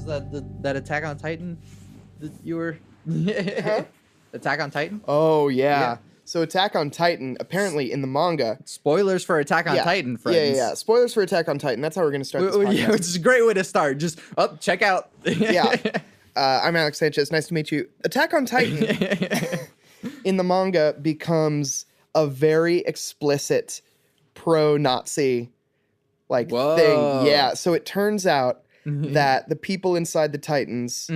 that Attack on Titan that you were Huh? Attack on Titan? Oh, yeah. Yeah. So Attack on Titan, apparently in the manga... Spoilers for Attack on Yeah. Titan, friends. Yeah. Spoilers for Attack on Titan. That's how we're going to start this podcast. Yeah, which is a great way to start. Just, check out. Yeah. I'm Alex Sanchez. Nice to meet you. Attack on Titan in the manga becomes a very explicit pro-Nazi Whoa. thing. Yeah. So it turns out that the people inside the Titans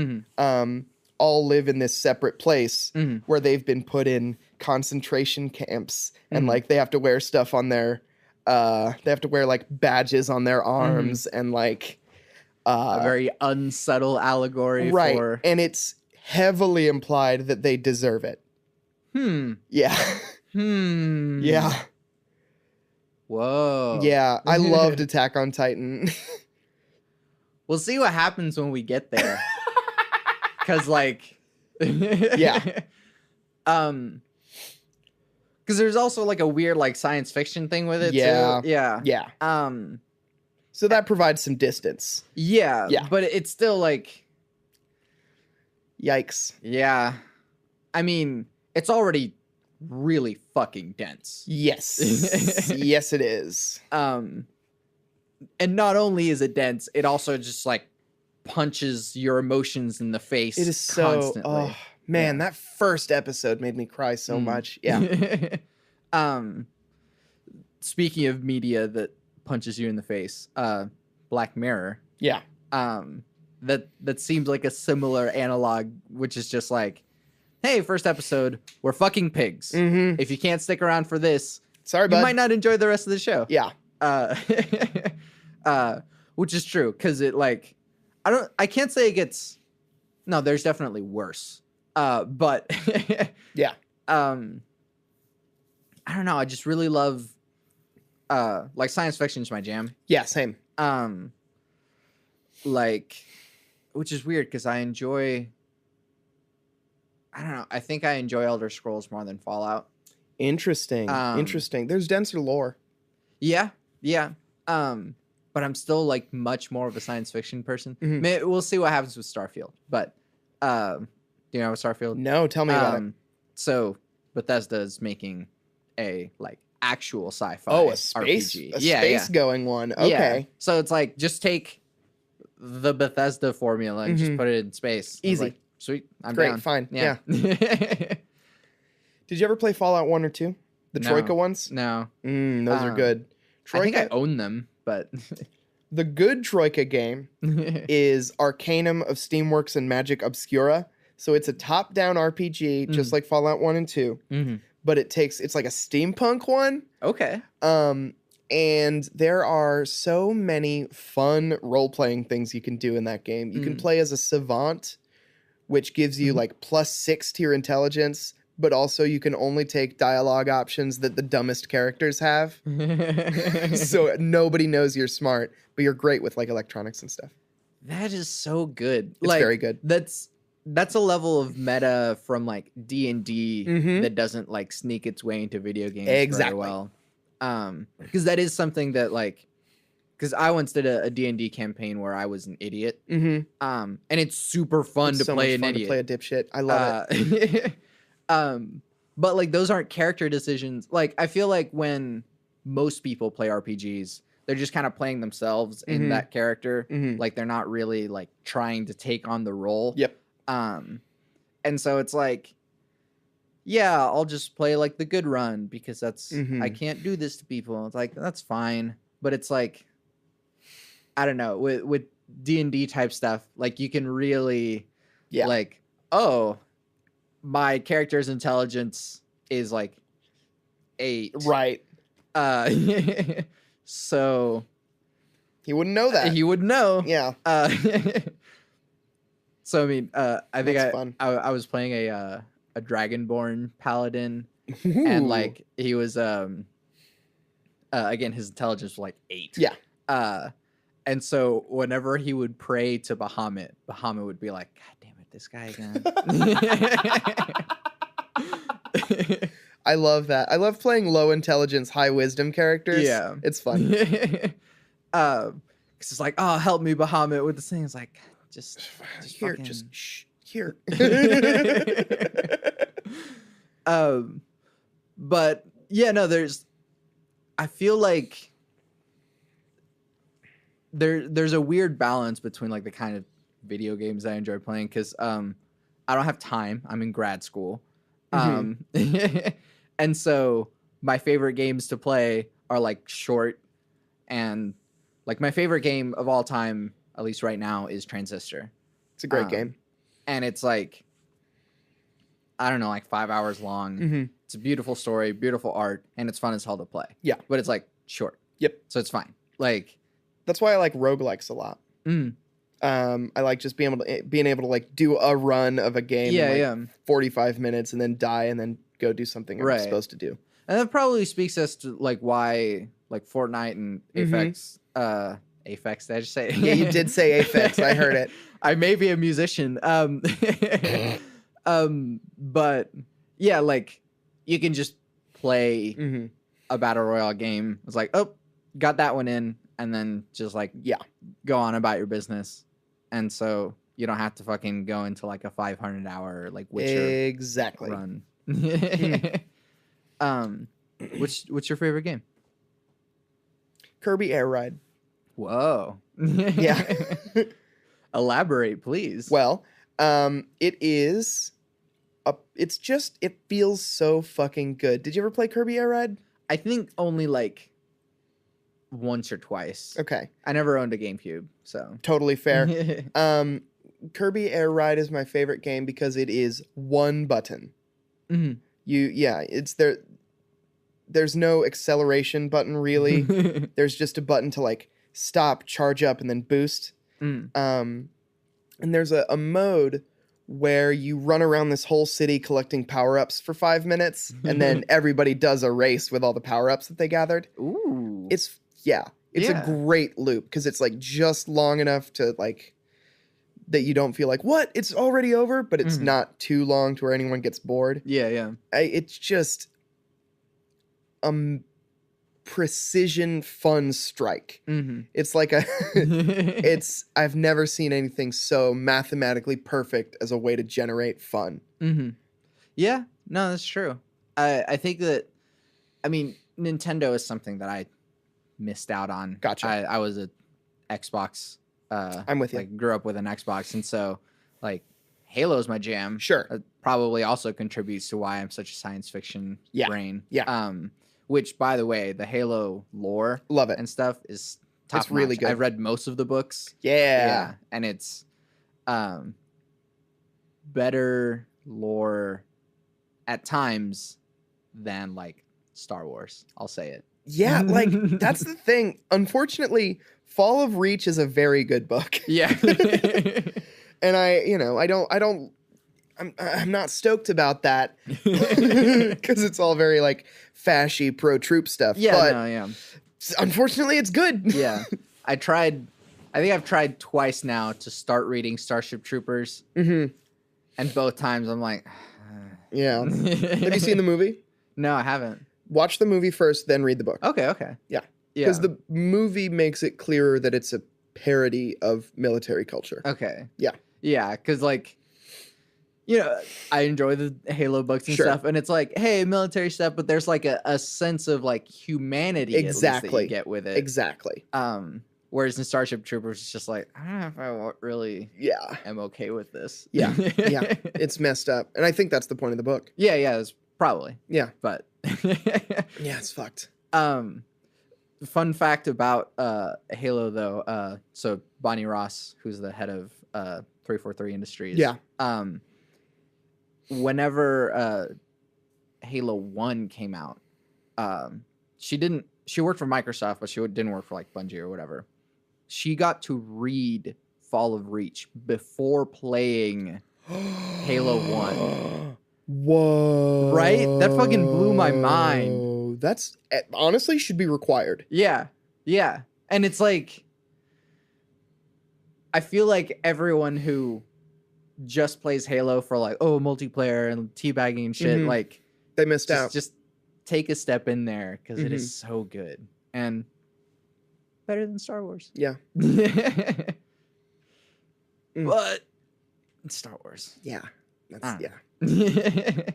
all live in this separate place where they've been put in concentration camps and they have to wear stuff on their they have to wear badges on their arms and a very unsubtle allegory for... And it's heavily implied that they deserve it. Yeah. Yeah. Whoa. Yeah. I loved Attack on Titan. We'll see what happens when we get there. Cause yeah. Cause there's also a weird science fiction thing with it Yeah. too. Yeah. Yeah. So that provides some distance. Yeah. Yeah. But it's still Yikes. yeah. I mean, it's already really fucking dense. Yes. Yes, it is. And not only is it dense, it also just punches your emotions in the face. It is so... constantly. Oh, man, that first episode made me cry so much. Yeah. Speaking of media that punches you in the face, Black Mirror. Yeah. That seems like a similar analog, which is just hey, first episode, we're fucking pigs. If you can't stick around for this, sorry, you bud. might not enjoy the rest of the show. Yeah. Which is true, because it I can't say it gets... No, there's definitely worse. But yeah. I don't know. I just really love science fiction is my jam. Yeah, same. Which is weird because I enjoy... I don't know. I think I enjoy Elder Scrolls more than Fallout. Interesting. Interesting. There's denser lore. Yeah. Yeah. But I'm still much more of a science fiction person. We'll see what happens with Starfield. But do you know Starfield? No, tell me about it. So Bethesda is making a actual sci-fi a space RPG. Space going one. Okay. Yeah. So it's just take the Bethesda formula and just put it in space. Easy. Sweet. I'm great. down. Fine. Yeah. Did you ever play Fallout 1 or 2? The Troika ones? No. Those are good. I think I own them, but... The good Troika game is Arcanum of Steamworks and Magic Obscura. So it's a top-down RPG, just like Fallout 1 and 2. But it's like a steampunk one. Okay. And there are so many fun role-playing things you can do in that game. You can play as a savant, which gives you +6 to your intelligence, but also you can only take dialogue options that the dumbest characters have. So nobody knows you're smart, but you're great with electronics and stuff. That is so good. It's very good. That's a level of meta from D&D that doesn't sneak its way into video games very well. Because that is something that because I once did a D&D campaign where I was an idiot. And it's super fun to play an idiot. To play a dipshit. I love it. But those aren't character decisions. I feel when most people play RPGs, they're just kind of playing themselves in that character. They're not really trying to take on the role. Yep. And so it's yeah, I'll just play the good run because that's I can't do this to people. It's that's fine. But it's I don't know, with D&D type stuff, you can really oh, my character's intelligence is 8. Right. So he wouldn't know that. He would know. Yeah. So I mean, I think fun. I was playing a Dragonborn paladin, Ooh. and he was again, his intelligence was 8. Yeah. And so whenever he would pray to Bahamut, Bahamut would be God damn it, this guy again. I love that. I love playing low intelligence, high wisdom characters. Yeah. It's fun. Because it's oh, help me, Bahamut, with this thing. It's Just here, fucking... just shh, here. But yeah, no, I feel like there's a weird balance between like the kind of video games I enjoy playing, because I don't have time. I'm in grad school. And so my favorite games to play are like short, and like my favorite game of all time, at least right now, is Transistor. It's a great game. And it's like, I don't know, like 5 hours long. It's a beautiful story, beautiful art, and it's fun as hell to play. Yeah. But it's like short. Yep. So it's fine. Like, that's why I like roguelikes a lot. I like just being able to like do a run of a game in 45 minutes and then die and then go do something I'm supposed to do. And that probably speaks as to like why like Fortnite and Apex, Apex, did I just say? Yeah, you did say Apex. I heard it. I may be a musician. But yeah, like you can just play a battle royale game. It's like, oh, got that one in, and then just like go on about your business. And so you don't have to fucking go into like a 500-hour like Witcher run. What's your favorite game? Kirby Air Ride. Whoa. Yeah. Elaborate, please. Well, it feels so fucking good. Did you ever play Kirby Air Ride? I think only like once or twice. Okay. I never owned a GameCube, so. Totally fair. Kirby Air Ride is my favorite game because it is one button. It's there. There's no acceleration button really. There's just a button to like stop, charge up, and then boost. And there's a mode where you run around this whole city collecting power-ups for 5 minutes, and then everybody does a race with all the power-ups that they gathered. Ooh. It's a great loop because it's like just long enough to like that you don't feel like, what? It's already over, but it's not too long to where anyone gets bored. Yeah. It's just precision fun strike. It's like I've never seen anything so mathematically perfect as a way to generate fun. Yeah, no, that's true. I think that, I mean, Nintendo is something that I missed out on. Gotcha. I was a Xbox. I'm with you. Like, grew up with an Xbox, and so like Halo's my jam. Sure. Probably also contributes to why I'm such a science fiction brain. Yeah. Which, by the way, the Halo lore, love it, and stuff is top. It's really good. I've read most of the books. Yeah, and it's better lore at times than like Star Wars. I'll say it. Yeah, like that's the thing. Unfortunately, Fall of Reach is a very good book. Yeah. And I'm not stoked about that because it's all very like fashy pro troop stuff. Yeah, but unfortunately, it's good. Yeah, I think I've tried twice now to start reading Starship Troopers, and both times I'm like, yeah. Have you seen the movie? No, I haven't. Watch the movie first, then read the book. Okay. Yeah. Because the movie makes it clearer that it's a parody of military culture. Okay. Yeah. Yeah, because like, you know, I enjoy the Halo books and stuff, and it's like, hey, military stuff, but there's like a sense of like humanity at least that you get with it. Exactly. Whereas in Starship Troopers, it's just like, I don't know if I really am okay with this. Yeah. It's messed up. And I think that's the point of the book. Yeah, it's probably. Yeah. But yeah, it's fucked. Fun fact about Halo though, so Bonnie Ross, who's the head of 343 Industries. Yeah. Whenever Halo 1 came out, she worked for Microsoft, but she didn't work for like Bungie or whatever. She got to read Fall of Reach before playing Halo 1. Whoa. Right? That fucking blew my mind. That's honestly should be required. Yeah. And it's like, I feel like everyone who just plays Halo for like, multiplayer and teabagging and shit, like they missed out. Just take a step in there because it is so good and better than Star Wars. Yeah. but it's Star Wars. Yeah. That's Yeah.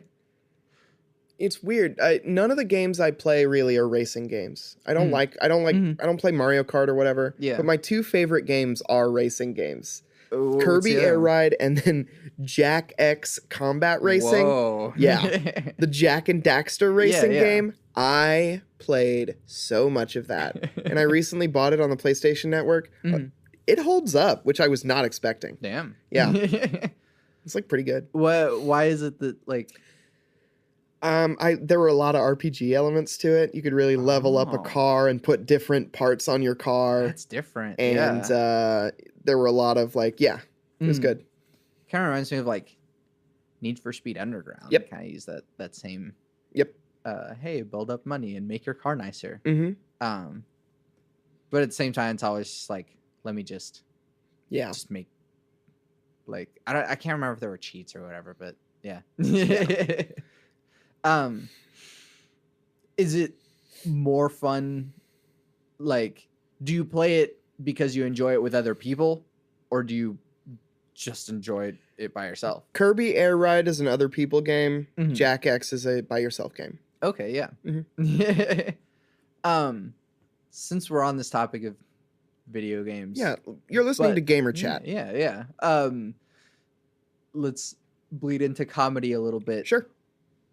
It's weird. None of the games I play really are racing games. I don't play Mario Kart or whatever. Yeah. But my two favorite games are racing games. What's Kirby the Air other one? Ride and then Jack X Combat Racing. Whoa. Yeah. The Jack and Daxter racing yeah. game. I played so much of that. And I recently bought it on the PlayStation Network. It holds up, which I was not expecting. Damn. Yeah. It's like pretty good. Why is it that like there were a lot of RPG elements to it. You could really level up a car and put different parts on your car. That's different. And there were a lot of like, it was good. Kind of reminds me of like Need for Speed Underground. Yep. Kind of use that same. Yep. Hey, build up money and make your car nicer. Mm-hmm. But at the same time, it's always just like, let me just make like I can't remember if there were cheats or whatever, but yeah. Is it more fun? Like, do you play it because you enjoy it with other people, or do you just enjoy it by yourself? Kirby Air Ride is an other people game. Mm-hmm. Jack X is a by yourself game. Okay, yeah. Mm-hmm. Since we're on this topic of video games, you're listening to Gamer Chat. Yeah. Let's bleed into comedy a little bit. Sure.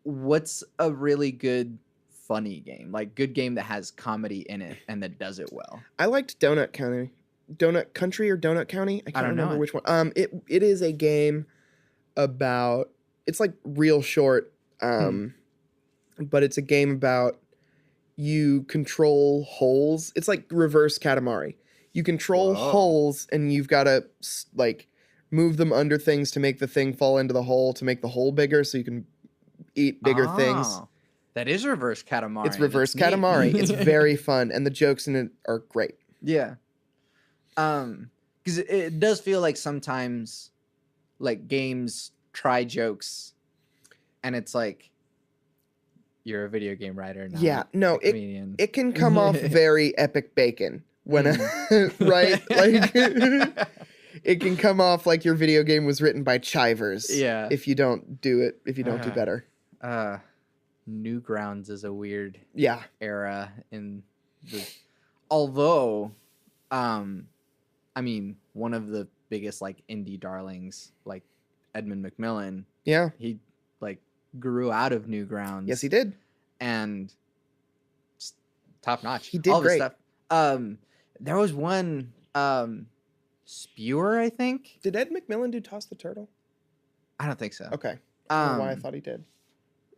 What's a really good funny game, like good game that has comedy in it and that does it well? I liked Donut Country or Donut County. I can't remember which one. It is a game about, it's like real short, but it's a game about you control holes. It's like reverse Katamari. You control holes and you've got to like move them under things to make the thing fall into the hole to make the hole bigger so you can eat bigger things. That is reverse Katamari. It's reverse Katamari. It's very fun, and the jokes in it are great. Yeah. Because it does feel like sometimes, like, games try jokes, and it's like, you're a video game writer, not a comedian. It can come off very epic bacon when, right? Like, it can come off like your video game was written by Chivers. Yeah. If you don't do better. Newgrounds is a weird era in the, although I mean, one of the biggest like indie darlings, like Edmund McMillan, he like grew out of Newgrounds. Yes, he did. And top notch. He did all great. Stuff. There was one Spewer, I think. Did Ed McMillan do Toss the Turtle? I don't think so. Okay. I don't know why I thought he did.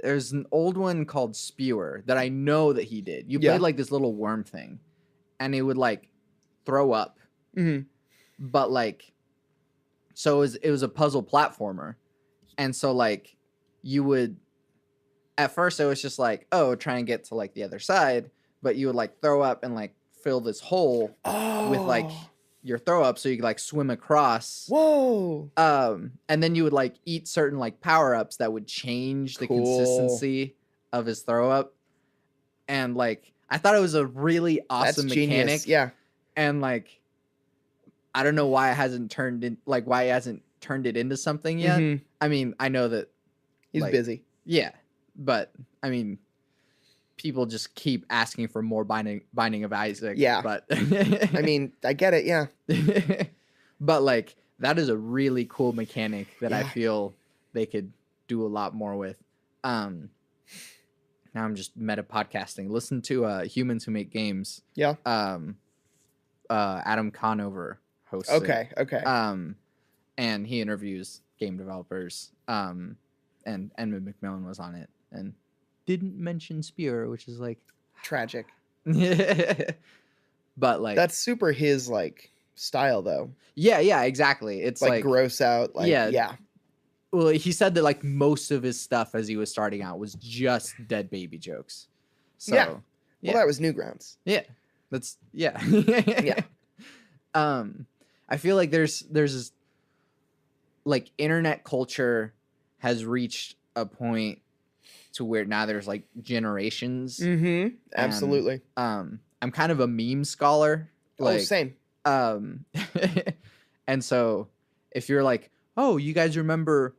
There's an old one called Spewer that I know that he did. You played like this little worm thing, and it would like throw up. Mm-hmm. But like, so it was a puzzle platformer, and so like you would, at first it was just like, try and get to like the other side, but you would like throw up and like fill this hole with like your throw up so you could like swim across. Whoa. And then you would like eat certain like power-ups that would change the consistency of his throw up. And like I thought it was a really awesome mechanic. Genius. Yeah. And like I don't know why it hasn't turned it into something yet. Mm-hmm. I mean, I know that he's busy. Yeah. But I mean, people just keep asking for more Binding of Isaac. Yeah. But I mean, I get it. Yeah. But like, that is a really cool mechanic that I feel they could do a lot more with. Now I'm just meta podcasting. Listen to Humans Who Make Games. Yeah. Adam Conover hosts. Okay. It. Okay. And he interviews game developers. And Edmund McMillan was on it and didn't mention Spear, which is like tragic. But like that's super his like style though. Yeah, exactly. It's like gross out. Like, yeah. Well, he said that like most of his stuff as he was starting out was just dead baby jokes. So Well, that was Newgrounds. Yeah. That's yeah. Yeah. I feel like there's this, like, internet culture has reached a point to where now there's like generations. Mm-hmm. Absolutely. And, I'm kind of a meme scholar. Like, same. And so if you're like, oh, you guys remember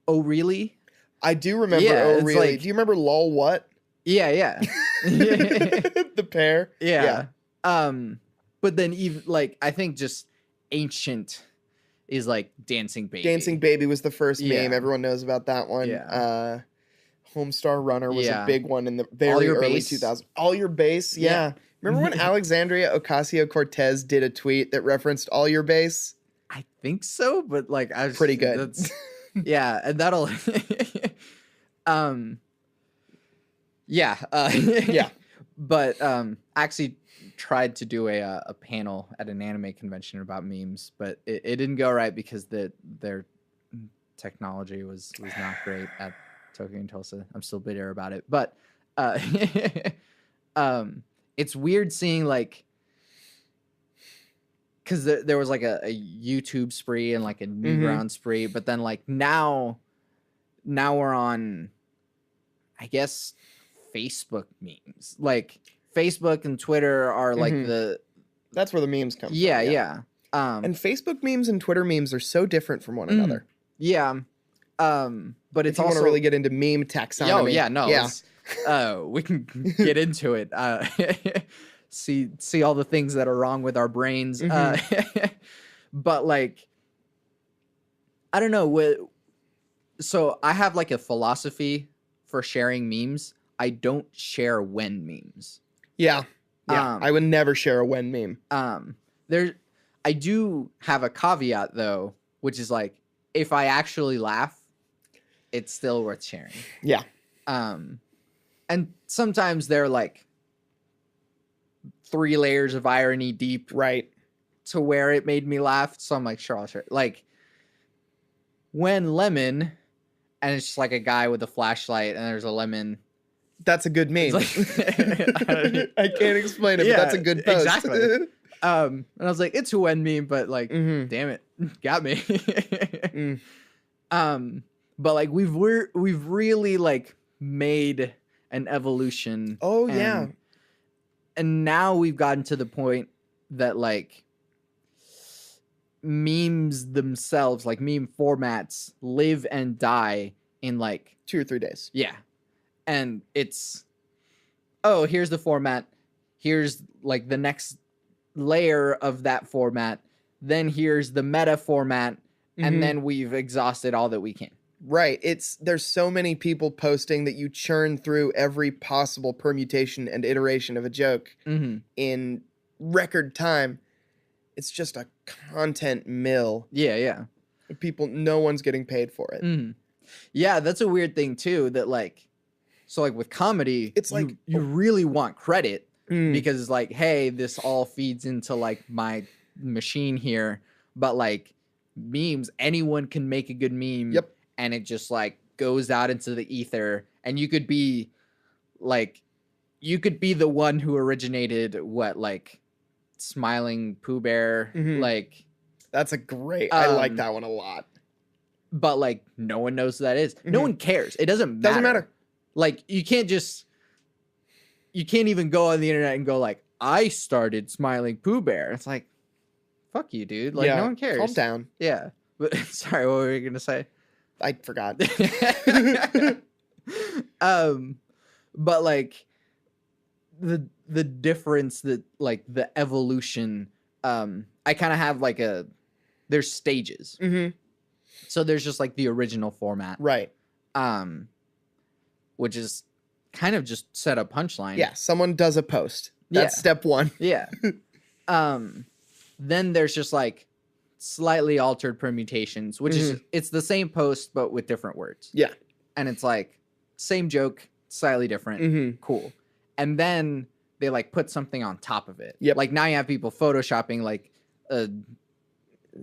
Oh Really? I do remember Oh Really. Like, do you remember Lol What? Yeah. The pair? Yeah. But then even like I think just ancient is like Dancing Baby. Dancing Baby was the first meme. Everyone knows about that one. Yeah. Homestar Runner was a big one in the very early 2000s. All Your Bass, yeah. Remember when Alexandria Ocasio-Cortez did a tweet that referenced All Your Bass? I think so, but like I was pretty good. Yeah, and that'll yeah. But I actually tried to do a panel at an anime convention about memes, but it didn't go right because their technology was not great at Tokyo and Tulsa. I'm still bitter about it, but it's weird seeing like, because there was like a YouTube spree and like a Newground spree, but then like now we're on, I guess, Facebook memes. Like Facebook and Twitter are like that's where the memes come from. Yeah. And Facebook memes and Twitter memes are so different from one another. Yeah. But it's if you also want to really get into meme taxonomy. We can get into it. See all the things that are wrong with our brains. But like, I don't know. So I have like a philosophy for sharing memes. I don't share when memes. Yeah. I would never share a when meme. I do have a caveat though, which is like, if I actually laugh, it's still worth sharing. Yeah. And sometimes they're like 3 layers of irony deep, right, to where it made me laugh. So I'm like, sure, I'll share. Like when Lemon, and it's just like a guy with a flashlight, and there's a lemon. That's a good meme. Like, I can't explain it, but that's a good post. Exactly. And I was like, it's a when meme, but like, damn it, got me. But like we've really like made an evolution. Oh yeah. And now we've gotten to the point that like memes themselves, like meme formats, live and die in like 2 or 3 days. Yeah. And it's, oh, here's the format. Here's like the next layer of that format. Then here's the meta format. And then we've exhausted all that we can. Right. There's so many people posting that you churn through every possible permutation and iteration of a joke in record time. It's just a content mill. Yeah. No one's getting paid for it. Yeah, that's a weird thing too, that like, so like with comedy, it's like you really want credit because it's like, hey, this all feeds into like my machine here. But like memes, anyone can make a good meme. Yep. And it just like goes out into the ether, and you could be the one who originated like Smiling Pooh Bear. Like that's a great, I like that one a lot. But like no one knows who that is. No one cares. It doesn't matter. Like you can't even go on the internet and go like, I started Smiling Pooh Bear. It's like, fuck you, dude. Like no one cares. Calm down. Yeah. But sorry, what were you gonna say? I forgot. But like the difference that like the evolution, I kind of have like there's stages. So there's just like the original format. Right. Which is kind of just set a punchline. Yeah. Someone does a post. That's step 1. Yeah. Then there's just like slightly altered permutations, which is it's the same post but with different words. Yeah. And it's like same joke, slightly different. Cool. And then they like put something on top of it. Yep. Like now you have people photoshopping like a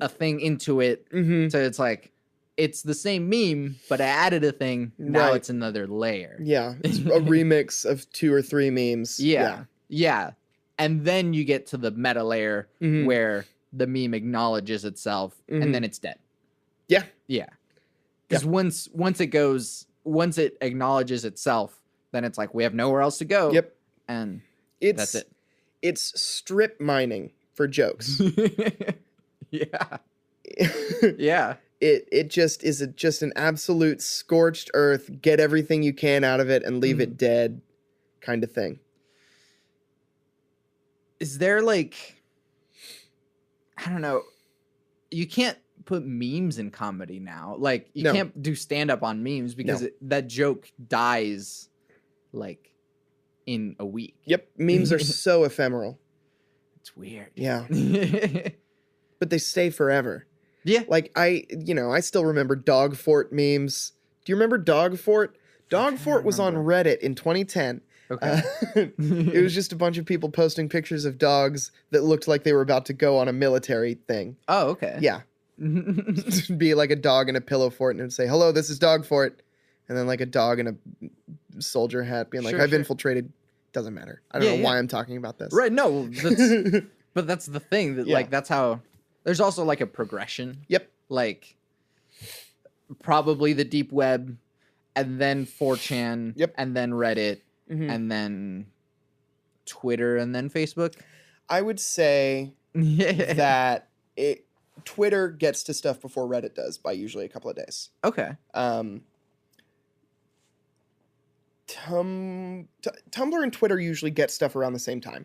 thing into it. So it's like it's the same meme, but I added a thing. Now it's another layer. Yeah. It's a remix of 2 or 3 memes. Yeah. And then you get to the meta layer where the meme acknowledges itself and then it's dead. Yeah. Because once it acknowledges itself, then it's like we have nowhere else to go. Yep. And that's it. It's strip mining for jokes. Yeah. Yeah. It just is just an absolute scorched earth, get everything you can out of it and leave it dead kind of thing. Is there like, I don't know, you can't put memes in comedy now. Like you can't do stand up on memes because that joke dies like in a week. Yep, memes are so ephemeral. It's weird. Yeah. But they stay forever. Yeah. Like I still remember Dog Fort memes. Do you remember Dog Fort? Dog Fort was on Reddit in 2010. Okay. It was just a bunch of people posting pictures of dogs that looked like they were about to go on a military thing. Oh, okay. Yeah. It'd be like a dog in a pillow fort and it would say, "Hello, this is Dog Fort." And then like a dog in a soldier hat being like, "I've infiltrated." Doesn't matter. I don't know why I'm talking about this. Right. No, but that's the thing that like, that's how there's also like a progression. Yep. Like probably the deep web and then 4chan and then Reddit and then Twitter and then Facebook. I would say that Twitter gets to stuff before Reddit does by usually a couple of days. Okay. Tumblr and Twitter usually get stuff around the same time.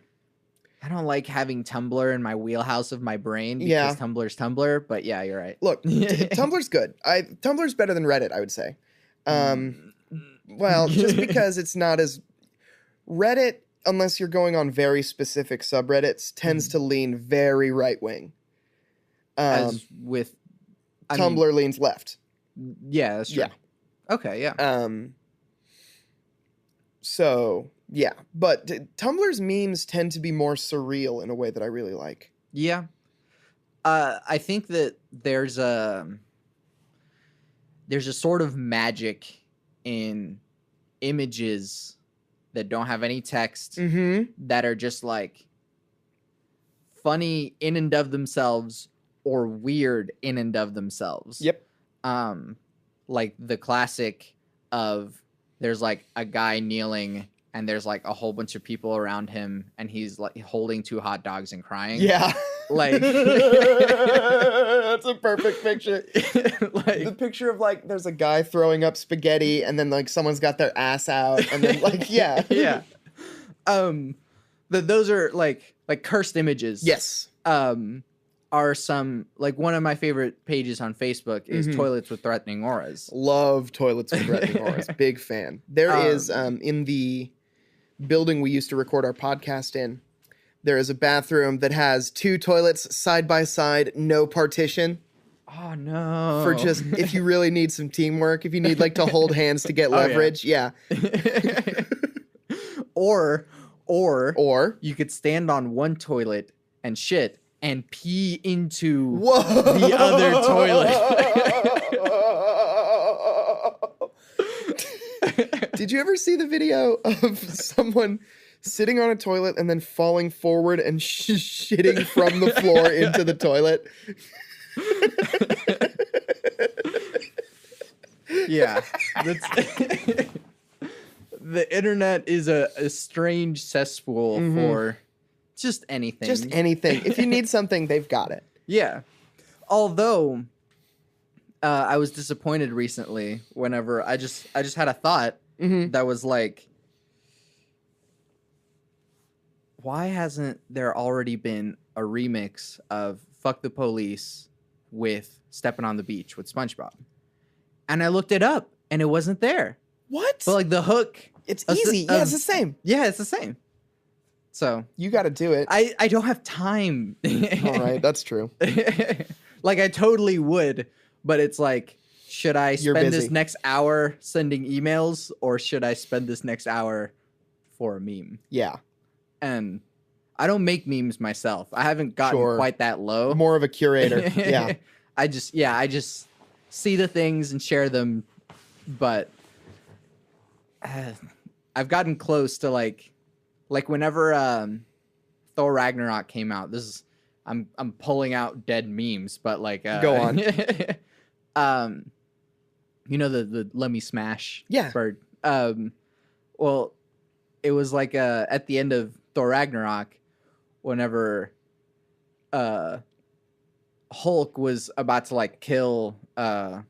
I don't like having Tumblr in my wheelhouse of my brain because Tumblr's Tumblr, but yeah, you're right. Look, Tumblr's good. Tumblr's better than Reddit, I would say. Well, just because it's not as... Reddit, unless you're going on very specific subreddits, tends to lean very right-wing. As with... Tumblr leans left. Yeah, that's true. Yeah. Okay, yeah. So, yeah. But Tumblr's memes tend to be more surreal in a way that I really like. Yeah. I think that there's a sort of magic in images that don't have any text that are just like funny in and of themselves or weird in and of themselves. Yep. Like the classic of there's like a guy kneeling and there's like a whole bunch of people around him and he's like holding 2 hot dogs and crying. Yeah. Like that's a perfect picture. Like the picture of like there's a guy throwing up spaghetti and then like someone's got their ass out and then like yeah. Yeah. Those are like cursed images. Yes. Are some like one of my favorite pages on Facebook is toilets with threatening auras. Love toilets with threatening auras. Big fan. There is in the building we used to record our podcast in, there is a bathroom that has 2 toilets side by side, no partition. Oh no. For just if you really need some teamwork, if you need like to hold hands to get leverage, yeah. Or you could stand on one toilet and shit and pee into the other toilet. Did you ever see the video of someone sitting on a toilet and then falling forward and shitting from the floor into the toilet? Yeah. The internet is a strange cesspool for just anything. Just anything. If you need something, they've got it. Yeah. Although I was disappointed recently whenever I just had a thought that was like, why hasn't there already been a remix of Fuck the Police with Steppin' on the Beach with SpongeBob? And I looked it up and it wasn't there. What? But like the hook. It's easy. Yeah, it's the same. Yeah, it's the same. So you got to do it. I don't have time. All right, that's true. Like I totally would, but it's like, should I spend this next hour sending emails or should I spend this next hour for a meme? Yeah. And I don't make memes myself. I haven't gotten quite that low. More of a curator. Yeah. I just see the things and share them, but I've gotten close to like whenever Thor Ragnarok came out. This is I'm pulling out dead memes, but like go on. You know the Let Me Smash bird. Well, it was like at the end of Thor Ragnarok, whenever Hulk was about to like kill the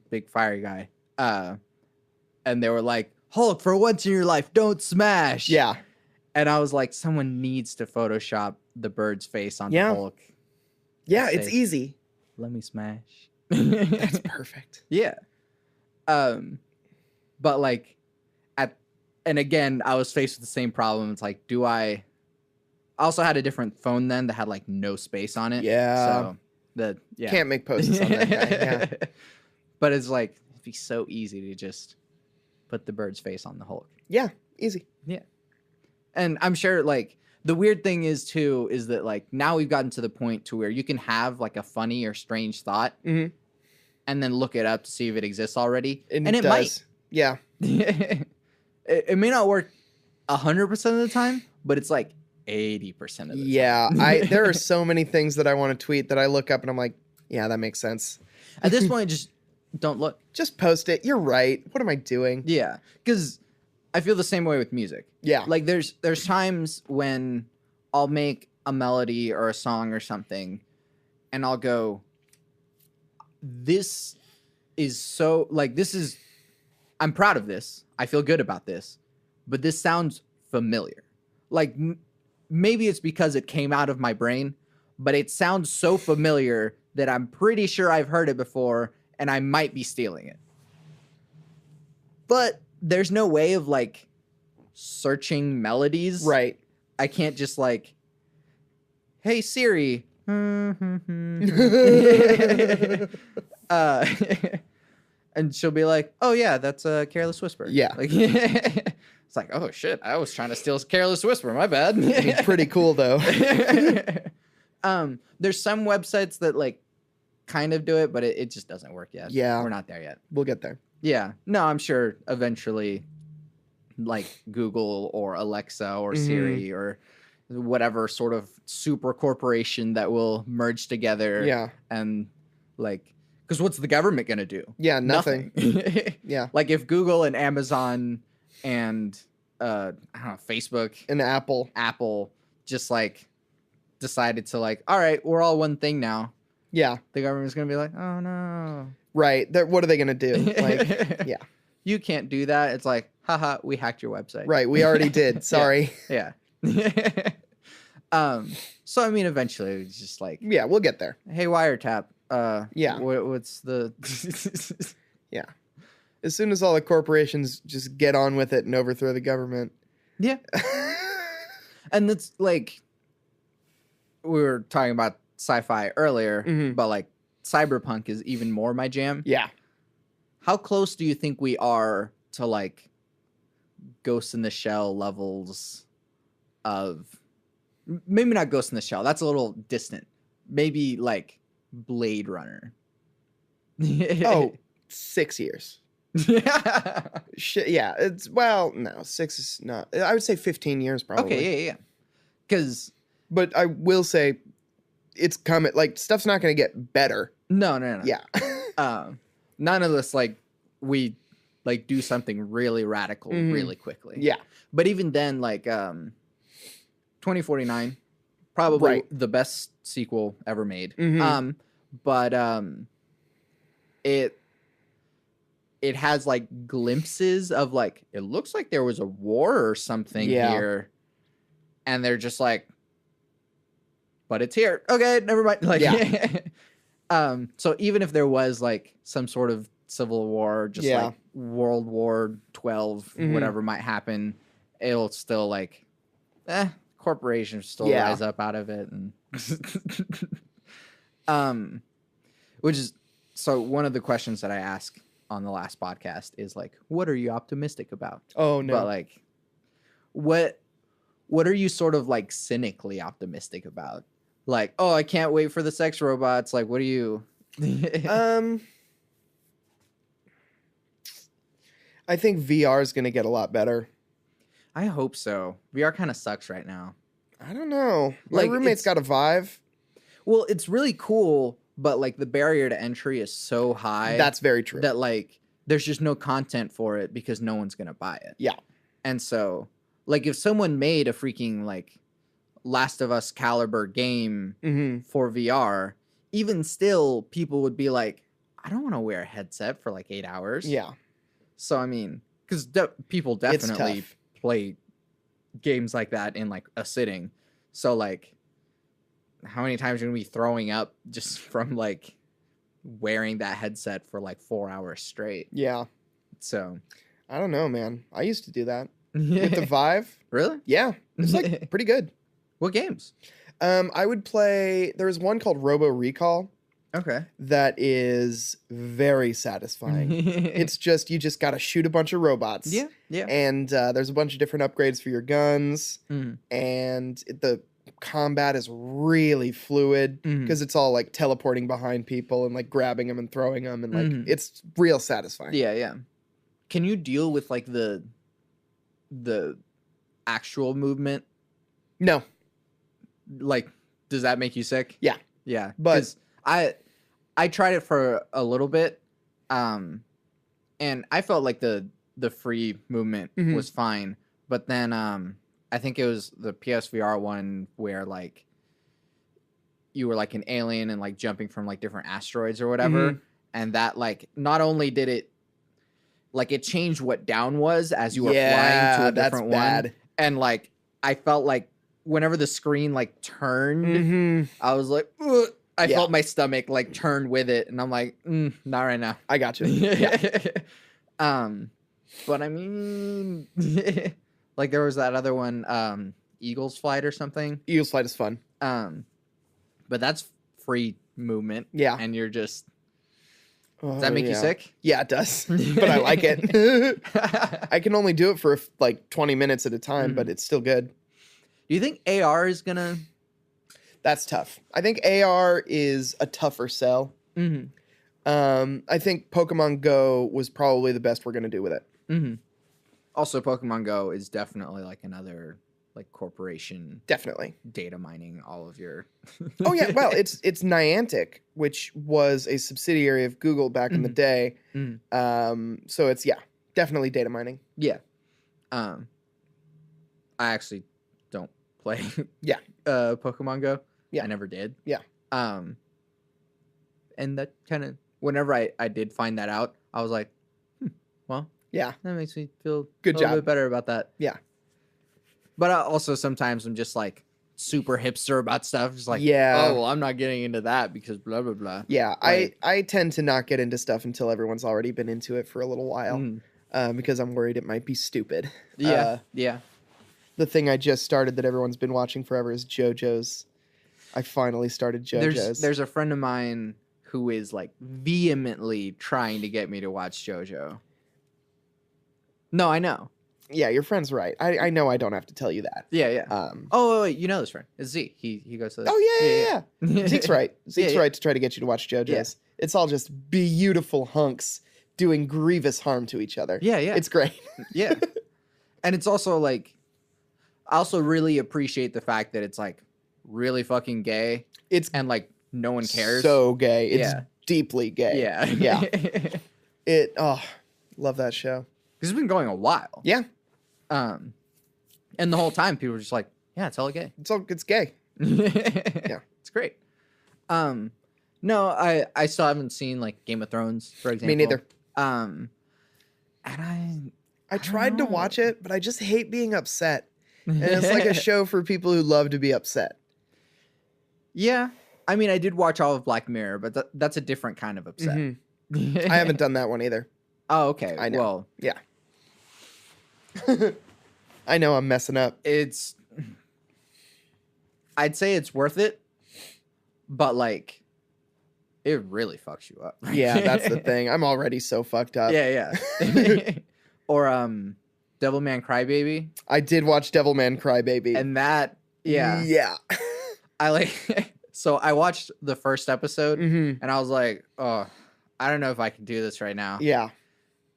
big fiery guy. And they were like, Hulk, for once in your life, don't smash. Yeah. And I was like, someone needs to Photoshop the bird's face on Hulk. Yeah, it's easy. Let me smash. That's perfect. Yeah. But like and again, I was faced with the same problem. It's like, I also had a different phone then that had like no space on it. Yeah. So can't make posts on that guy. Yeah. But it's like, it'd be so easy to just put the bird's face on the Hulk. Yeah, easy. Yeah. And I'm sure like the weird thing is too, is that like now we've gotten to the point to where you can have like a funny or strange thought and then look it up to see if it exists already. And it does. might. Yeah. It may not work 100% of the time, but it's like 80% of the time. Yeah. There are so many things that I want to tweet that I look up and I'm like, yeah, that makes sense. At this point, just don't look. Just post it. You're right. What am I doing? Yeah. Because I feel the same way with music. Yeah. Like there's times when I'll make a melody or a song or something and I'll go, this is so like, I'm proud of this. I feel good about this, but this sounds familiar. Like maybe it's because it came out of my brain, but it sounds so familiar that I'm pretty sure I've heard it before and I might be stealing it. But there's no way of like searching melodies. Right. I can't just like, hey Siri. And she'll be like, oh yeah, that's a Careless Whisper. Yeah. Like, it's like, oh shit, I was trying to steal Careless Whisper. My bad. It's pretty cool though. There's some websites that like kind of do it, but it just doesn't work yet. Yeah. We're not there yet. We'll get there. Yeah. No, I'm sure eventually like Google or Alexa or Siri or whatever sort of super corporation that will merge together. Yeah. And like, because what's the government going to do? Yeah, nothing. Yeah. Like if Google and Amazon and I don't know, Facebook and Apple just like decided to like, all right, we're all one thing now. Yeah. The government's going to be like, oh no. Right. What are they going to do? Like, yeah. You can't do that. It's like, haha, we hacked your website. Right. We already did. Sorry. Yeah. So I mean, eventually it's just like, yeah, we'll get there. Hey, wiretap. Yeah. What's the? Yeah. As soon as all the corporations just get on with it and overthrow the government. Yeah. And that's like, we were talking about sci-fi earlier, but like cyberpunk is even more my jam. Yeah. How close do you think we are to like Ghost in the Shell levels of, maybe not Ghost in the Shell, that's a little distant. Maybe like Blade Runner. Oh, 6 years. Yeah. Yeah, no, 6 is not. I would say 15 years probably. Okay, yeah. Because, but I will say, it's coming. Like stuff's not going to get better. No. Yeah. None of this like we like do something really radical really quickly. Yeah. But But even then, like 2049, probably the best sequel ever made. But it has like glimpses of like, it looks like there was a war or something here, and they're just like, but it's here. Okay, never mind. Like, so even if there was like some sort of civil war, just like World War 12, whatever might happen, it'll still like, corporations still rise up out of it, and which is, so one of the questions that I ask on the last podcast is like, what are you optimistic about? Oh no. But like, what are you sort of like cynically optimistic about? Like, oh, I can't wait for the sex robots. Like, what are you? I think VR is going to get a lot better. I hope so. VR kind of sucks right now. I don't know. My roommate's got a Vive. Well, it's really cool, but like the barrier to entry is so high. That's very true. That like there's just no content for it because no one's gonna buy it. Yeah. And so, like, if someone made a freaking like Last of Us caliber game for VR, even still, people would be like, I don't want to wear a headset for like 8 hours. Yeah. So, I mean, because people definitely play games like that in like a sitting. So, like, how many times are you going to be throwing up just from like wearing that headset for like 4 hours straight? Yeah. So, I don't know, man. I used to do that with the Vive. Really? Yeah. It's like pretty good. What games? I would play. There was one called Robo Recall. Okay. That is very satisfying. It's just, you just got to shoot a bunch of robots. Yeah, yeah. And there's a bunch of different upgrades for your guns. And the combat is really fluid because it's all like teleporting behind people and like grabbing them and throwing them. And like, it's real satisfying. Yeah, yeah. Can you deal with like the actual movement? No. Like, does that make you sick? Yeah. Yeah. But I tried it for a little bit, and I felt like the free movement was fine. But then I think it was the PSVR one where like you were like an alien and like jumping from like different asteroids or whatever, and that like not only did it like it changed what down was as you were flying to a different one, and like I felt like whenever the screen like turned, I was like, ugh. I felt my stomach like turn with it, and I'm like, not right now. I got you. Yeah. But I mean, like there was that other one, Eagle's Flight or something. Eagle's Flight is fun. But that's free movement. Yeah. And you're just, does that make you sick? Yeah, it does. But I like it. I can only do it for like 20 minutes at a time, but it's still good. Do you think AR is gonna? That's tough. I think AR is a tougher sell. I think Pokemon Go was probably the best we're going to do with it. Also, Pokemon Go is definitely like another like corporation. Definitely. Data mining all of your... Oh, yeah. Well, it's Niantic, which was a subsidiary of Google back in the day. So it's, definitely data mining. Yeah. I actually don't play Pokemon Go. Yeah. I never did. Yeah. And that kind of, whenever I did find that out, I was like, well, yeah, that makes me feel a little bit better about that. Yeah. But also sometimes I'm just like super hipster about stuff. Just like, oh, well, I'm not getting into that because blah, blah, blah. Yeah. Like, I tend to not get into stuff until everyone's already been into it for a little while because I'm worried it might be stupid. Yeah. Yeah. The thing I just started that everyone's been watching forever is JoJo's. I finally started JoJo's. There's a friend of mine who is like vehemently trying to get me to watch JoJo. No, I know. Yeah, your friend's right. I know I don't have to tell you that. Yeah, yeah. Oh, wait, you know this friend. It's Z. He goes to this. Oh, yeah. Zeke's right. Zeke's right to try to get you to watch JoJo's. Yeah. It's all just beautiful hunks doing grievous harm to each other. Yeah, yeah. It's great. Yeah. And it's also like, I also really appreciate the fact that it's like really fucking gay. And like no one cares. So gay. It's deeply gay. Yeah. Yeah. Love that show. Because it's been going a while. Yeah. And the whole time people were just like, yeah, it's all gay. It's gay. Yeah. It's great. No, I still haven't seen like Game of Thrones, for example. Me neither. And I tried to watch it, but I just hate being upset. And it's like a show for people who love to be upset. Yeah. I mean, I did watch all of Black Mirror, but that's a different kind of upset. I haven't done that one either. Oh, okay. I know. Well, yeah. I know I'm messing up. I'd say it's worth it, but like, it really fucks you up. Yeah, that's the thing. I'm already so fucked up. Yeah. Or Devilman Crybaby. I did watch Devilman Crybaby. And that, yeah. So I watched the first episode and I was like, oh, I don't know if I can do this right now. Yeah.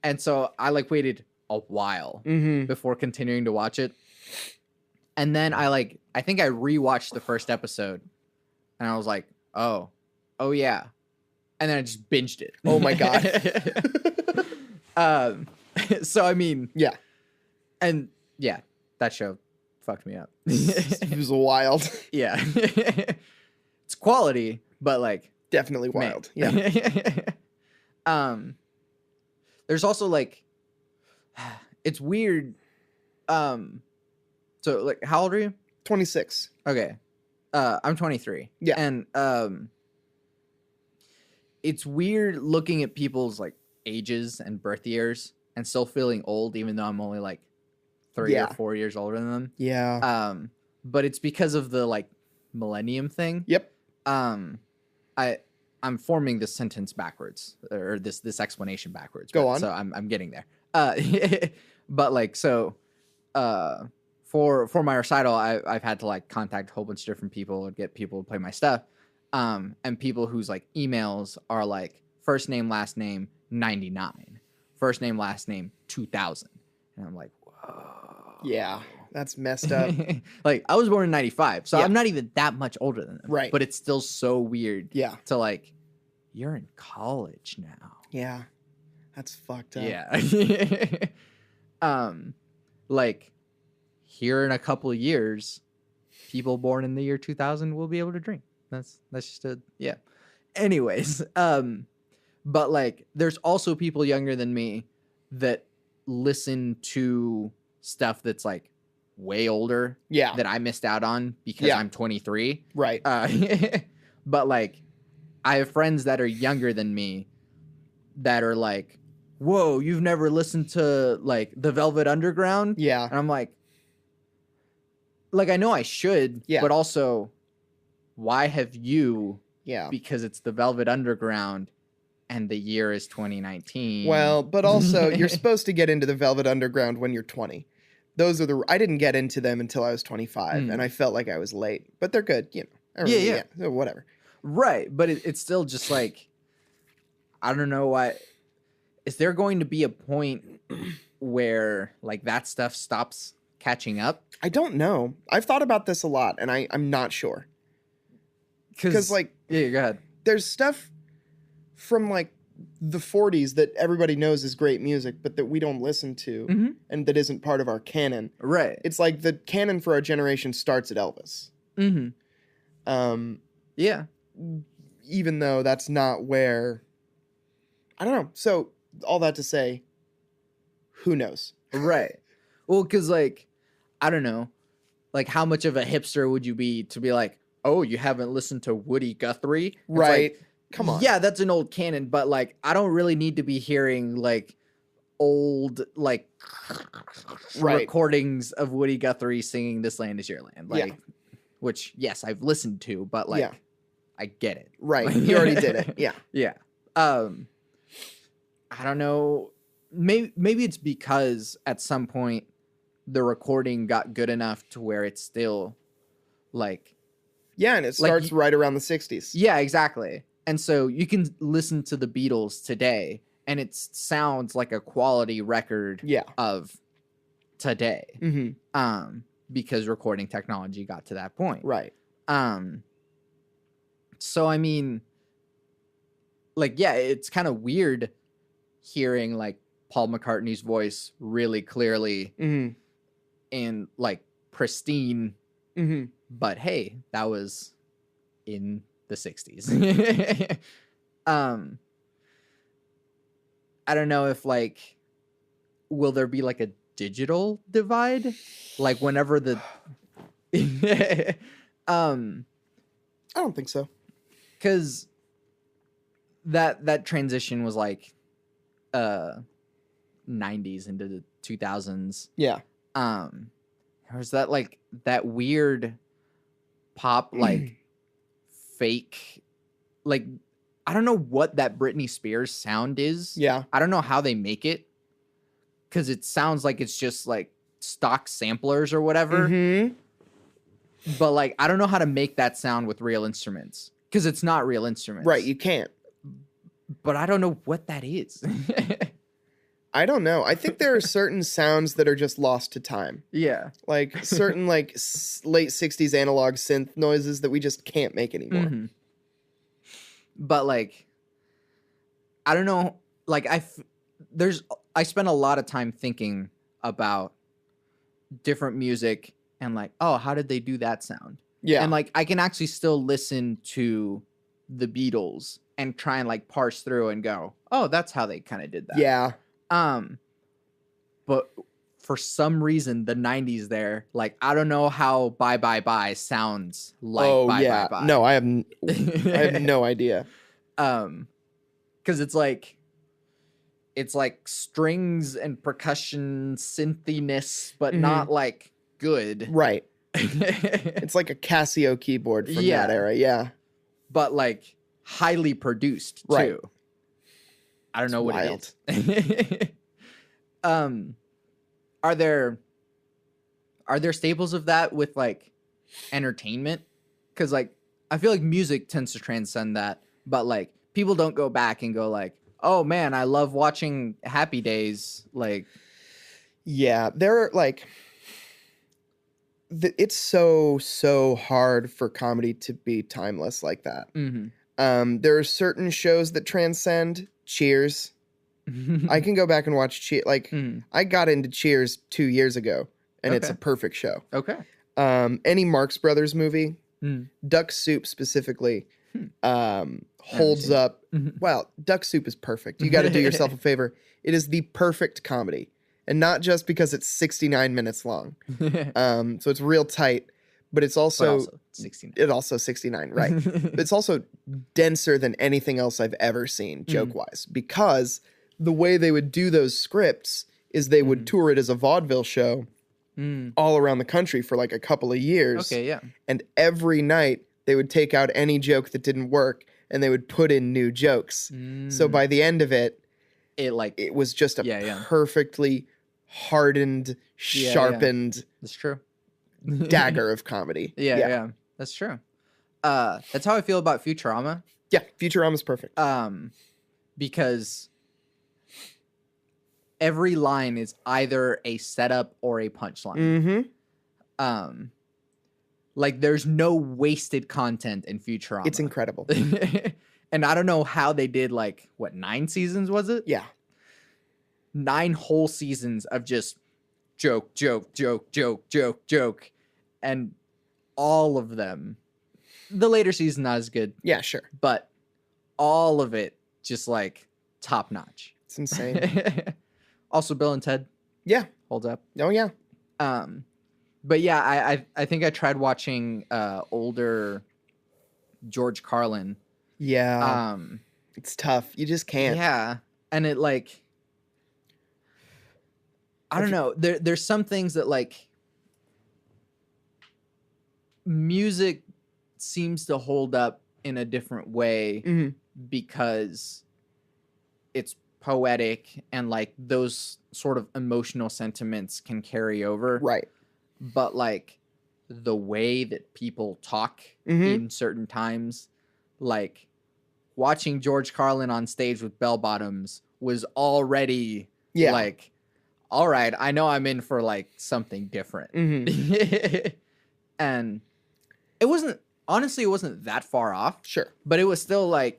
And so I like waited a while before continuing to watch it. And then I think I rewatched the first episode and I was like, oh yeah. And then I just binged it. Oh my God. So I mean, yeah. And yeah, that show fucked me up. It was wild. Yeah. It's quality, but like definitely wild. Man. Yeah. There's also like, it's weird. So like, how old are you? 26. Okay. I'm 23. Yeah. And it's weird looking at people's like ages and birth years and still feeling old, even though I'm only like 3 or 4 years older than them. Yeah. But it's because of the like millennium thing. Yep. I'm forming this sentence backwards, or this explanation backwards. Go on. So I'm getting there. But like, so for my recital, I've had to like contact a whole bunch of different people and get people to play my stuff. And people whose like emails are like first name, last name, 99, first name, last name, 2000. And I'm like, whoa. Yeah. That's messed up. Like, I was born in 95, so I'm not even that much older than them. Right. But it's still so weird. Yeah. To like, you're in college now. Yeah. That's fucked up. Yeah. Like, here in a couple of years, people born in the year 2000 will be able to drink. That's just yeah. Anyways, but like, there's also people younger than me that listen to stuff that's like way older. Yeah. That I missed out on because I'm 23. Right. But like, I have friends that are younger than me that are like, whoa, you've never listened to like the Velvet Underground? Yeah. And I'm like, I know I should, but also, why have you? Yeah. Because it's the Velvet Underground and the year is 2019. Well, but also you're supposed to get into the Velvet Underground when you're 20. I didn't get into them until I was 25 and I felt like I was late, but they're good, you know. Yeah. So whatever. Right. But it's still just like, I don't know why. Is there going to be a point where like that stuff stops catching up? I don't know. I've thought about this a lot and I'm not sure. Because like, yeah, go ahead. There's stuff from like the 40s that everybody knows is great music, but that we don't listen to and that isn't part of our canon. Right. It's like the canon for our generation starts at Elvis. Yeah. Even though that's not where, I don't know. So all that to say, who knows? Right. Well, because like, I don't know, like how much of a hipster would you be to be like, oh, you haven't listened to Woody Guthrie? It's right. Like, come on. Yeah, that's an old canon, but like, I don't really need to be hearing like old like recordings of Woody Guthrie singing "This Land Is Your Land," like, which yes, I've listened to, but like, I get it. Right, Like, you already did it. Yeah, yeah. I don't know. Maybe it's because at some point the recording got good enough to where it's still like. Yeah, and it starts right around the 60s. Yeah, exactly. And so you can listen to the Beatles today, and it sounds like a quality record of today. Because recording technology got to that point. Right. So, I mean, like, yeah, it's kind of weird hearing, like, Paul McCartney's voice really clearly and, like, pristine. But hey, that was in the 60s. I don't know if like, will there be like a digital divide? Like whenever the, I don't think so. Cause that transition was like, 90s into the 2000s. Yeah. There was that like that weird pop like fake, like I don't know what that Britney Spears sound is. Yeah. I don't know how they make it, because it sounds like it's just like stock samplers or whatever. But like I don't know how to make that sound with real instruments, because it's not real instruments. Right, you can't. But I don't know what that is. I don't know. I think there are certain sounds that are just lost to time. Yeah. Like certain like late 60s analog synth noises that we just can't make anymore. But like, I don't know. Like I spent a lot of time thinking about different music and like, oh, how did they do that sound? Yeah. And like, I can actually still listen to the Beatles and try and like parse through and go, oh, that's how they kind of did that. Yeah. But for some reason, the 90s there, like, I don't know how Bye Bye Bye sounds like Bye Bye Bye. No, I have no idea. Because it's like strings and percussion synthiness, but not like good. Right. It's like a Casio keyboard from that era. Yeah. But like highly produced too. Right. I don't know what wild. it is. Are there staples of that with like entertainment? Because like I feel like music tends to transcend that, but like people don't go back and go like, oh man, I love watching Happy Days. Like, yeah, there are like, it's so hard for comedy to be timeless like that. There are certain shows that transcend. Cheers. I can go back and watch Cheers. Like, I got into Cheers 2 years ago, and it's a perfect show. Okay. Any Marx Brothers movie, Duck Soup specifically, holds up. Well, Duck Soup is perfect. You got to do yourself a favor. It is the perfect comedy, and not just because it's 69 minutes long. So it's real tight, but it's also 69. It also 69, right? But it's also denser than anything else I've ever seen, joke-wise, because the way they would do those scripts is they would tour it as a vaudeville show all around the country for like a couple of years. Okay, yeah. And every night they would take out any joke that didn't work and they would put in new jokes. So by the end of it, it was just a perfectly hardened, sharpened That's true. dagger of comedy. Yeah. That's true. That's how I feel about Futurama. Yeah, Futurama's perfect. Because every line is either a setup or a punchline. Like there's no wasted content in Futurama. It's incredible. And I don't know how they did 9 seasons was it? Yeah. 9 whole seasons of just joke. And all of them, the later season not as good. Yeah, sure. But all of it just top notch. It's insane. Also Bill and Ted. Yeah. Holds up. Oh yeah. But yeah, I think I tried watching older George Carlin. Yeah. It's tough. You just can't. Yeah. And it I don't know. There's some things that music seems to hold up in a different way because it's poetic and those sort of emotional sentiments can carry over. Right. But the way that people talk in certain times, watching George Carlin on stage with bell bottoms was already all right, I know I'm in for something different. And it wasn't that far off. Sure. But it was still a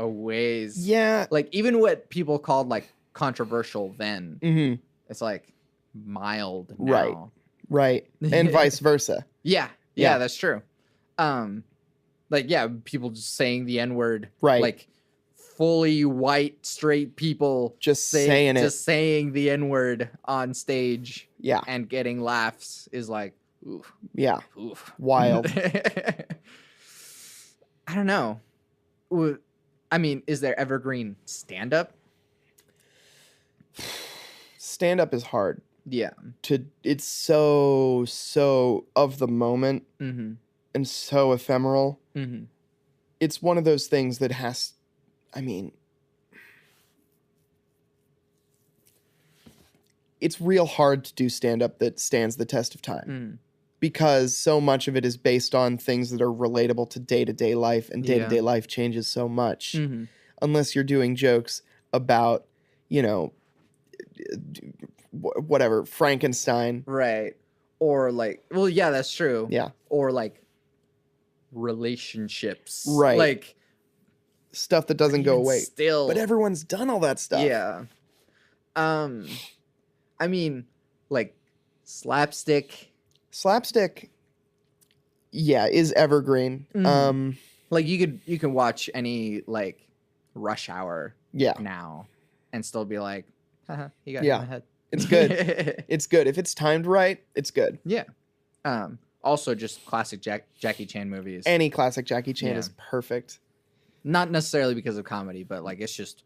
ways. Yeah. Even what people called controversial then, it's mild now. Right. And vice versa. Yeah, that's true. People just saying the N-word. Right. Fully white, straight people just saying the N-word on stage. Yeah. And getting laughs is oof. Yeah. Oof. Wild. I don't know. I mean, is there evergreen stand-up? Stand-up is hard. Yeah. It's so of the moment and so ephemeral. It's one of those things that it's real hard to do stand-up that stands the test of time because so much of it is based on things that are relatable to day-to-day life, and day-to-day life changes so much unless you're doing jokes about, whatever, Frankenstein. Right. Or well, yeah, that's true. Yeah. Or relationships. Right. Stuff that doesn't go away. Still. But everyone's done all that stuff. Yeah. I mean, slapstick. Slapstick is evergreen. Like you can watch any like Rush Hour now and still be like, haha, you got hit in the head. It's good. It's good. If it's timed right, it's good. Yeah. Also just classic Jackie Chan movies. Any classic Jackie Chan is perfect. Not necessarily because of comedy, but like it's just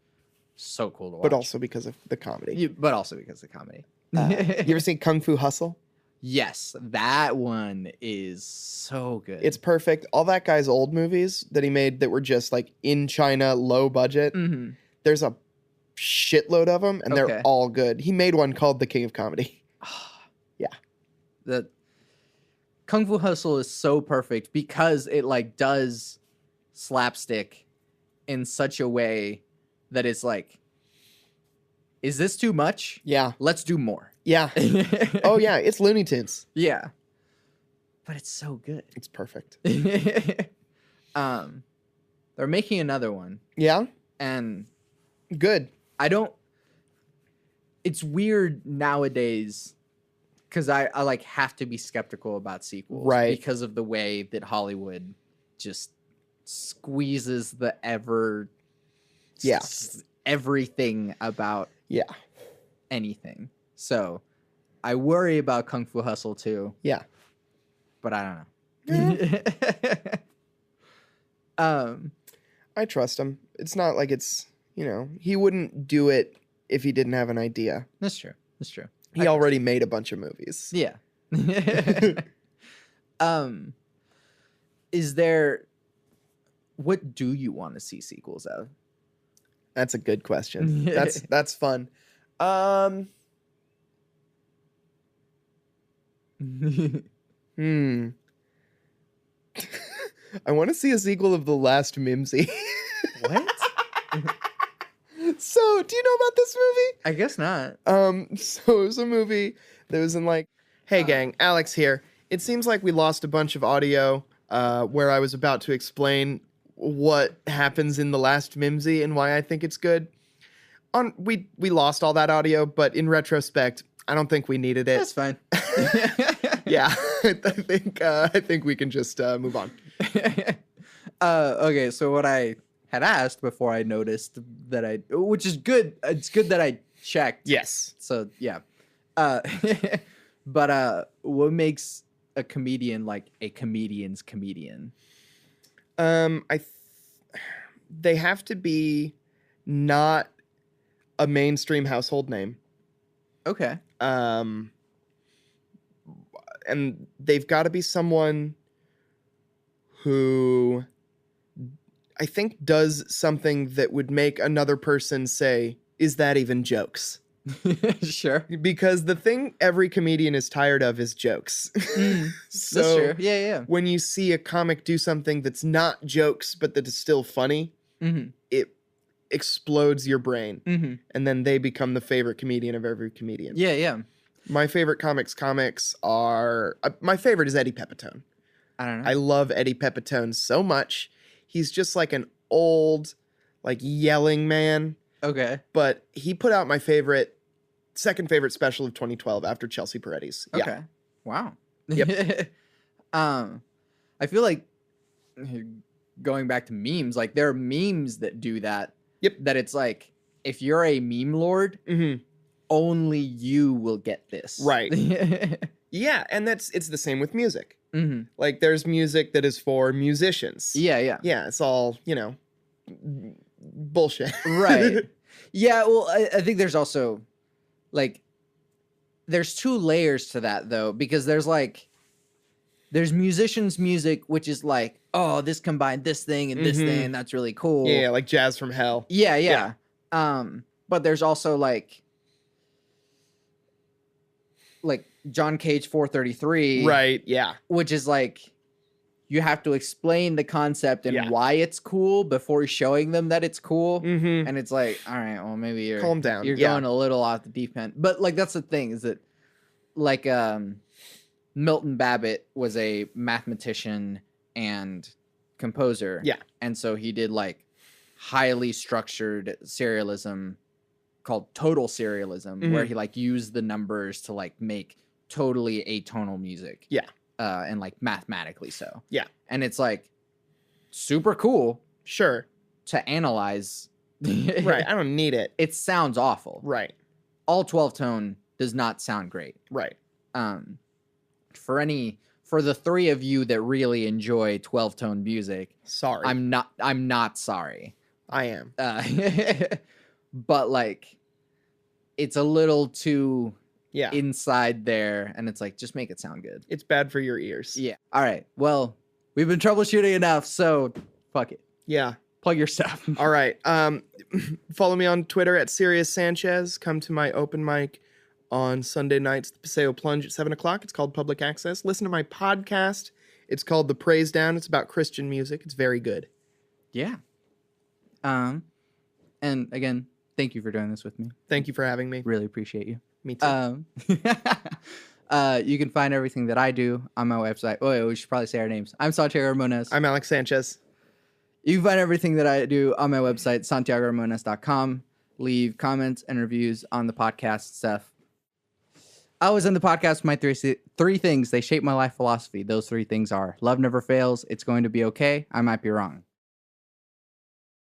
so cool to watch. But also because of the comedy. You ever seen Kung Fu Hustle? Yes, that one is so good. It's perfect. All that guy's old movies that he made that were just like in China, low budget. There's a shitload of them, and they're all good. He made one called The King of Comedy. The Kung Fu Hustle is so perfect because it like does slapstick in such a way that it's like, is this too much? Yeah. Let's do more. Yeah. Oh, yeah. It's Looney Tunes. Yeah. But it's so good. It's perfect. They're making another one. Yeah? And... good. It's weird nowadays because I like have to be skeptical about sequels. Right. Because of the way that Hollywood just squeezes the everything about anything. So I worry about Kung Fu Hustle too. Yeah. But I don't know. I trust him. It's not like it's, he wouldn't do it if he didn't have an idea. That's true. He already made a bunch of movies. Yeah. What do you want to see sequels of? That's a good question. That's fun. I want to see a sequel of The Last Mimsy. What? So, do you know about this movie? I guess not. So it was a movie that was in like, hey gang, Alex here. It seems like we lost a bunch of audio where I was about to explain what happens in The Last Mimsy and why I think it's good. We lost all that audio, but in retrospect, I don't think we needed it. That's fine. Yeah, I think we can just move on. Okay, so what I had asked before I noticed that which is good. It's good that I checked. Yes. So yeah. But what makes a comedian like a comedian's comedian? They have to be not a mainstream household name. Okay. And they've got to be someone who I think does something that would make another person say, is that even jokes? Sure. Because the thing every comedian is tired of is jokes. So that's true. Yeah. When you see a comic do something that's not jokes, but that is still funny, it explodes your brain. And then they become the favorite comedian of every comedian. Yeah. My favorite comics are... my favorite is Eddie Pepitone. I don't know. I love Eddie Pepitone so much. He's just like an old, like yelling man. Okay. But he put out my second favorite special of 2012 after Chelsea Peretti's. Okay. Yeah. Wow. Yep. I feel like going back to memes, like there are memes that do that. Yep. That it's like, if you're a meme lord, only you will get this. Right. Yeah, and it's the same with music. Like there's music that is for musicians. Yeah. Yeah, it's all, bullshit. Right. Yeah, well, I think there's also, like, there's two layers to that, though, because there's musicians' music, which is like, oh, this combined this thing and this thing, and that's really cool. Yeah, like Jazz from Hell. Yeah. But there's also, like John Cage 433. Right, yeah. Which is like, you have to explain the concept and why it's cool before showing them that it's cool. And it's like, all right, well, maybe you're... calm down. You're going a little off the deep end. But, like, that's the thing, is that, like, Milton Babbitt was a mathematician and composer. Yeah. And so he did, like, highly structured serialism called total serialism, where he, like, used the numbers to, like, make totally atonal music. Yeah. and like mathematically so. Yeah. And it's like super cool. Sure. To analyze. Right. I don't need it. It sounds awful. Right. All 12 tone does not sound great. Right. For the three of you that really enjoy 12 tone music, sorry. I'm not sorry. I am. But like it's a little too yeah. inside there, and it's like, just make it sound good. It's bad for your ears. Yeah. All right. Well, we've been troubleshooting enough, so fuck it. Yeah. Plug your stuff. All right. Follow me on Twitter at Sirius Sanchez. Come to my open mic on Sunday nights, the Paseo Plunge at 7:00. It's called Public Access. Listen to my podcast. It's called The Praise Down. It's about Christian music. It's very good. Yeah. And again, thank you for doing this with me. Thank you for having me. Really appreciate you. Me too. You can find everything that I do on my website. Oh, we should probably say our names. I'm Santiago Ramones. I'm Alex Sanchez. You can find everything that I do on my website, santiagoramones.com. Leave comments and reviews on the podcast stuff. I was in the podcast with my three things. They shape my life philosophy. Those three things are: love never fails, it's going to be okay, I might be wrong.